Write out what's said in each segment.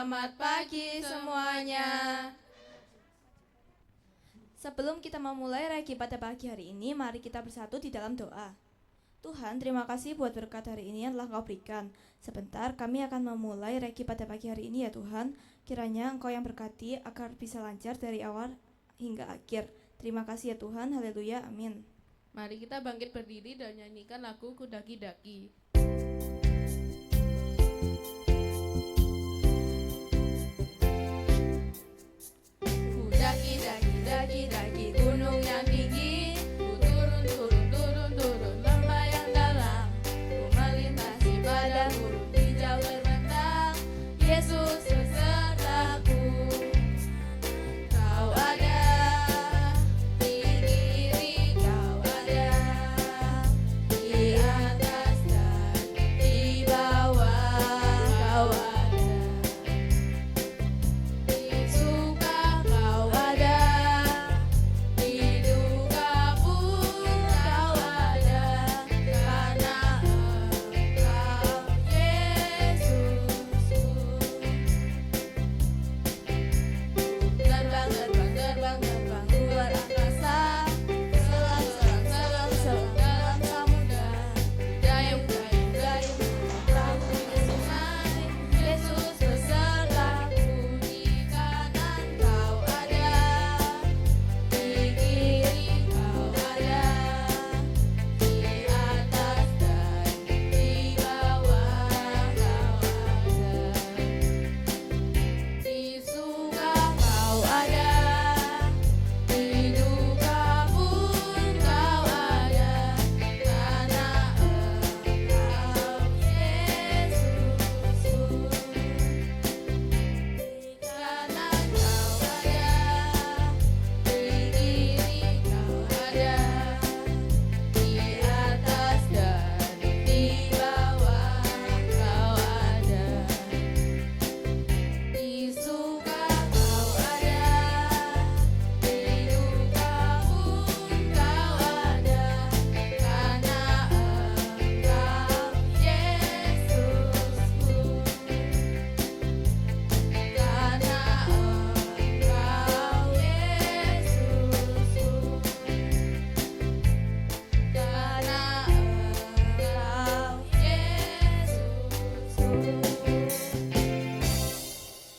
Selamat pagi semuanya. Sebelum kita memulai regi pada pagi hari ini, mari kita bersatu di dalam doa. Tuhan, terima kasih buat berkat hari ini yang telah Kau berikan. Sebentar kami akan memulai regi pada pagi hari ini ya Tuhan. Kiranya Engkau yang berkati agar bisa lancar dari awal hingga akhir. Terima kasih ya Tuhan, haleluya, amin. Mari kita bangkit berdiri dan nyanyikan lagu Kudaki-daki. Daki gunung yang tinggi, ku turun lembah yang dalam, ku melintasi padang gurun hijau terbentang. Yesus besertaku, Kau ada di kiri, Kau ada di atas dan di bawah, Kau ada di suka, Kau ada.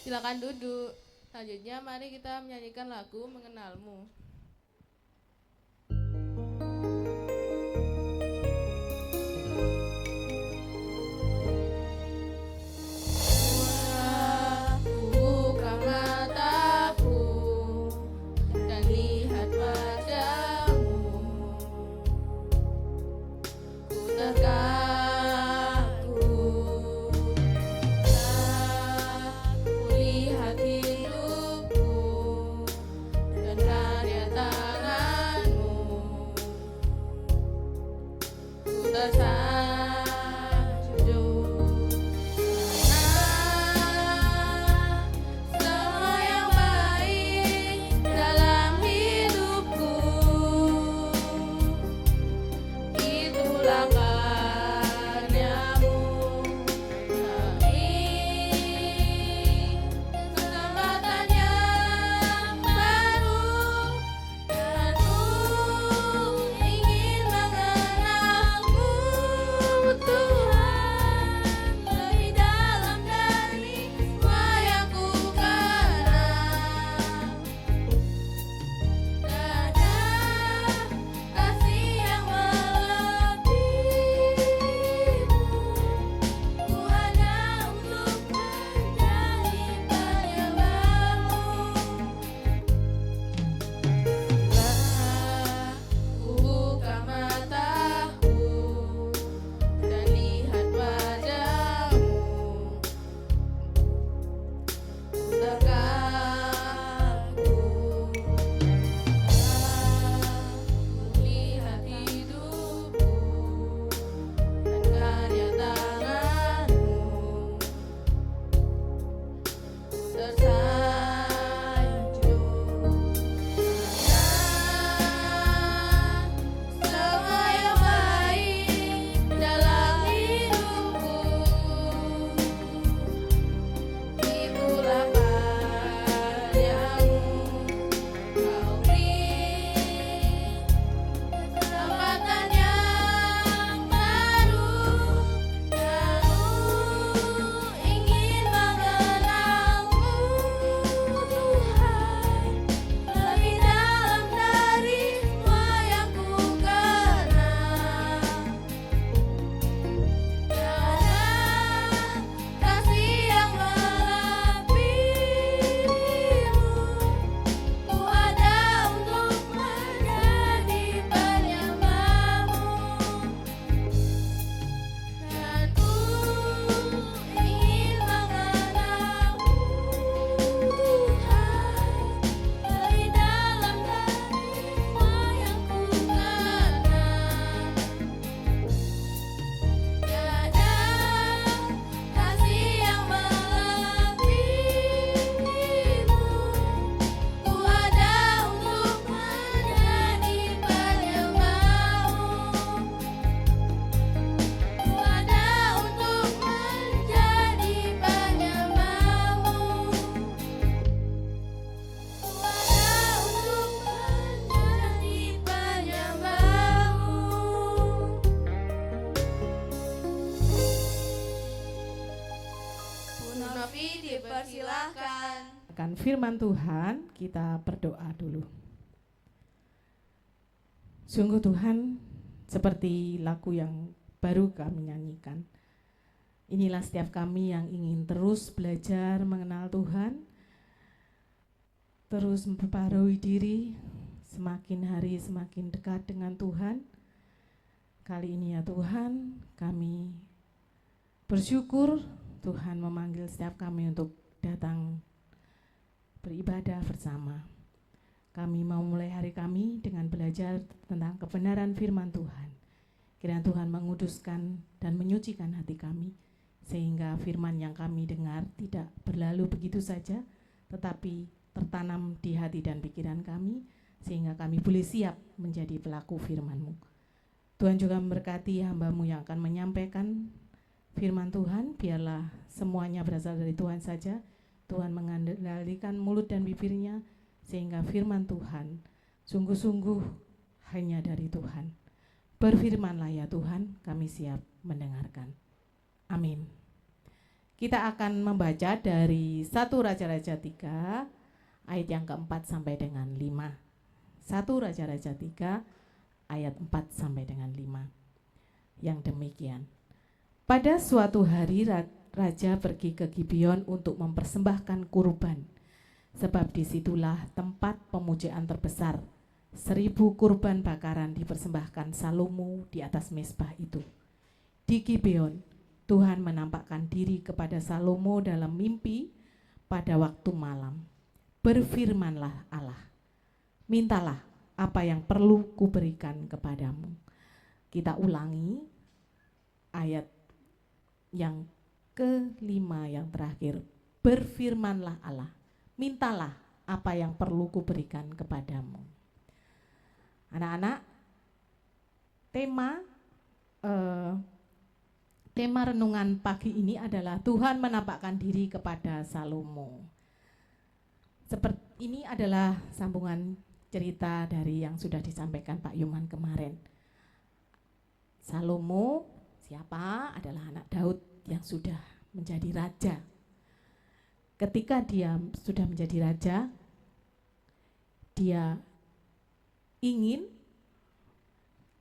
Silakan duduk. Selanjutnya mari kita menyanyikan lagu Mengenalmu. Buka mataku dan lihat wajahmu, ku terkaku. Lihat hidupku dan karya Novi dipersilahkan. Akan firman Tuhan, kita berdoa dulu. Sungguh Tuhan, seperti lagu yang baru kami nyanyikan, inilah setiap kami yang ingin terus belajar mengenal Tuhan, terus memperbarui diri, semakin hari semakin dekat dengan Tuhan. Kali ini ya Tuhan, kami bersyukur Tuhan memanggil setiap kami untuk datang beribadah bersama. Kami mau mulai hari kami dengan belajar tentang kebenaran firman Tuhan. Kiranya Tuhan menguduskan dan menyucikan hati kami, sehingga firman yang kami dengar tidak berlalu begitu saja, tetapi tertanam di hati dan pikiran kami, sehingga kami boleh siap menjadi pelaku firman-Mu. Tuhan juga memberkati hamba-Mu yang akan menyampaikan firman Tuhan, biarlah semuanya berasal dari Tuhan saja. Tuhan mengendalikan mulut dan bibirnya, sehingga firman Tuhan sungguh-sungguh hanya dari Tuhan. Berfirmanlah ya Tuhan, kami siap mendengarkan. Amin. Kita akan membaca dari 1 Raja-Raja 3 ayat yang keempat sampai dengan 5. 1 Raja-Raja 3 ayat 4 sampai dengan 5. Yang demikian. Pada suatu hari raja pergi ke Gibeon untuk mempersembahkan kurban, sebab disitulah tempat pemujaan terbesar. 1000 kurban bakaran dipersembahkan Salomo di atas mezbah itu. Di Gibeon, Tuhan menampakkan diri kepada Salomo dalam mimpi pada waktu malam. Berfirmanlah Allah, mintalah apa yang perlu kuberikan kepadamu. Kita ulangi ayat yang kelima yang terakhir. Berfirmanlah Allah, mintalah apa yang perlu kuberikan kepadamu. Anak-anak, tema renungan pagi ini adalah Tuhan menampakkan diri kepada Salomo. Seperti ini adalah sambungan cerita dari yang sudah disampaikan Pak Yuman kemarin. Salomo siapa? Adalah anak Daud yang sudah menjadi raja. Ketika dia sudah menjadi raja, dia ingin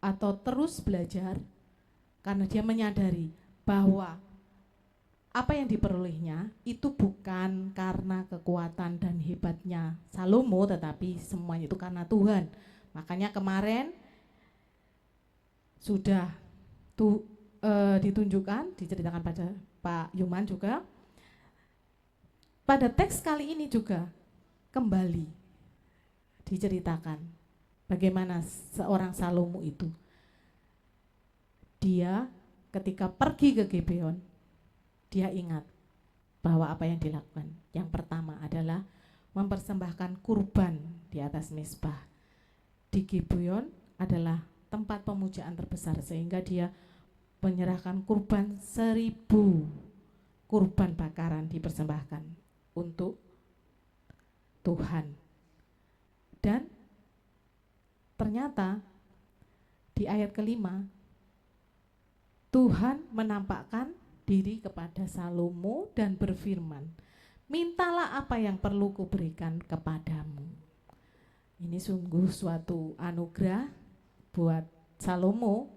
atau terus belajar karena dia menyadari bahwa apa yang diperolehnya itu bukan karena kekuatan dan hebatnya Salomo, tetapi semuanya itu karena Tuhan. Makanya kemarin sudah ditunjukkan, diceritakan pada Pak Yuman juga. Pada teks kali ini juga kembali diceritakan bagaimana seorang Salomo itu. Dia ketika pergi ke Gibeon, dia ingat bahwa apa yang dilakukan. Yang pertama adalah mempersembahkan kurban di atas mezbah. Di Gibeon adalah tempat pemujaan terbesar, sehingga dia menyerahkan kurban 1000 kurban bakaran dipersembahkan untuk Tuhan. Dan ternyata di ayat kelima Tuhan menampakkan diri kepada Salomo dan berfirman, mintalah apa yang perlu kuberikan kepadamu. Ini sungguh suatu anugerah buat Salomo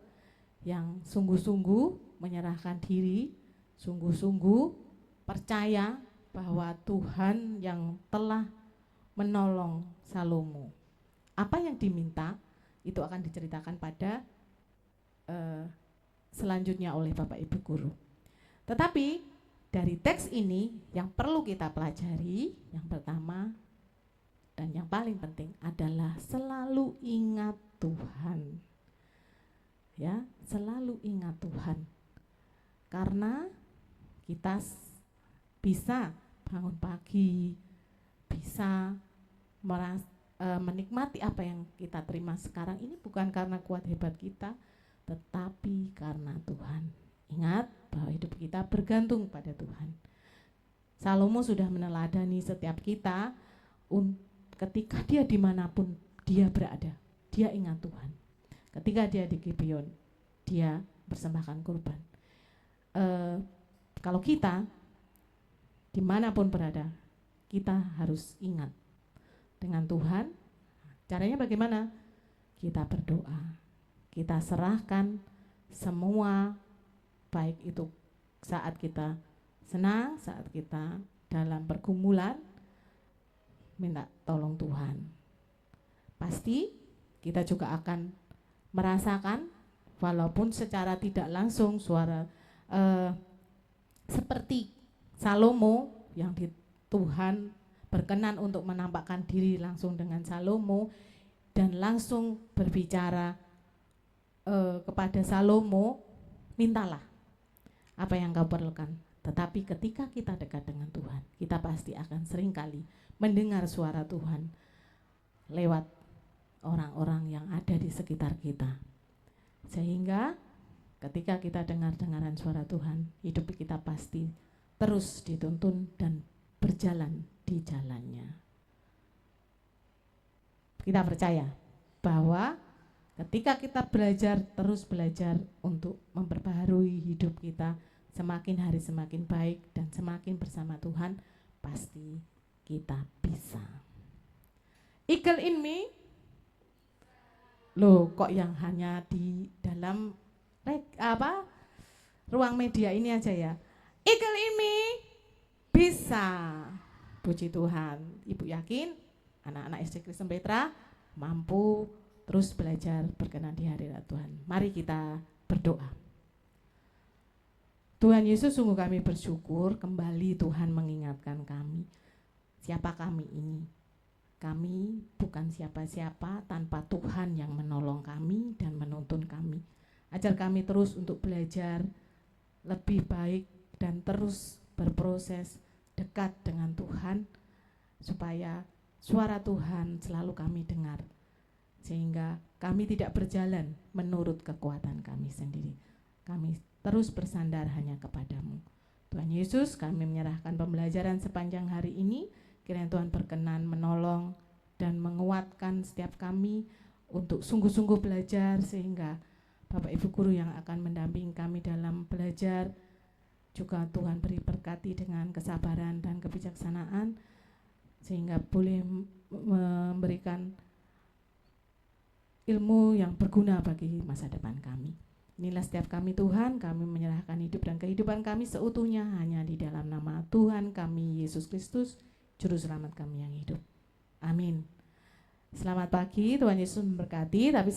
yang sungguh-sungguh menyerahkan diri, sungguh-sungguh percaya bahwa Tuhan yang telah menolong Salomo. Apa yang diminta itu akan diceritakan pada selanjutnya oleh Bapak Ibu Guru. Tetapi dari teks ini yang perlu kita pelajari, yang pertama dan yang paling penting adalah selalu ingat Tuhan. Ya, selalu ingat Tuhan. Karena kita bisa bangun pagi, bisa menikmati apa yang kita terima sekarang ini bukan karena kuat hebat kita, tetapi karena Tuhan. Ingat bahwa hidup kita bergantung pada Tuhan. Salomo sudah meneladani setiap kita ketika dia dimanapun dia berada, dia ingat Tuhan. Ketika dia di Gibeon, dia persembahkan kurban. Kalau kita dimanapun berada, kita harus ingat dengan Tuhan. Caranya bagaimana? Kita berdoa, kita serahkan semua, baik itu saat kita senang, saat kita dalam pergumulan, minta tolong Tuhan. Pasti kita juga akan merasakan, walaupun secara tidak langsung, suara seperti Salomo yang Tuhan berkenan untuk menampakkan diri langsung dengan Salomo dan langsung berbicara kepada Salomo, mintalah apa yang kau perlukan. Tetapi ketika kita dekat dengan Tuhan, kita pasti akan seringkali mendengar suara Tuhan lewat orang-orang yang ada di sekitar kita. Sehingga ketika kita dengar-dengaran suara Tuhan, hidup kita pasti terus dituntun dan berjalan di jalannya. Kita percaya bahwa ketika kita terus belajar untuk memperbaharui hidup kita, semakin hari semakin baik dan semakin bersama Tuhan, pasti kita bisa. Eagle in me. Loh, kok yang hanya di dalam ruang media ini aja ya? Eagle in me bisa. Puji Tuhan. Ibu yakin anak-anak SD Kristen Petra mampu terus belajar berkenan di hadirat Tuhan. Mari kita berdoa. Tuhan Yesus, sungguh kami bersyukur kembali Tuhan mengingatkan kami. Siapa kami ini? Kami bukan siapa-siapa tanpa Tuhan yang menolong kami dan menuntun kami. Ajar kami terus untuk belajar lebih baik dan terus berproses dekat dengan Tuhan, supaya suara Tuhan selalu kami dengar, sehingga kami tidak berjalan menurut kekuatan kami sendiri. Kami terus bersandar hanya kepadamu. Tuhan Yesus, kami menyerahkan pembelajaran sepanjang hari ini. Kiranya Tuhan berkenan menolong dan menguatkan setiap kami untuk sungguh-sungguh belajar, sehingga Bapak Ibu Guru yang akan mendampingi kami dalam belajar juga Tuhan beri berkati dengan kesabaran dan kebijaksanaan, sehingga boleh memberikan ilmu yang berguna bagi masa depan kami. Inilah setiap kami Tuhan, kami menyerahkan hidup dan kehidupan kami seutuhnya hanya di dalam nama Tuhan kami Yesus Kristus, Juru Selamat kami yang hidup. Amin. Selamat pagi, Tuhan Yesus memberkati. Tapi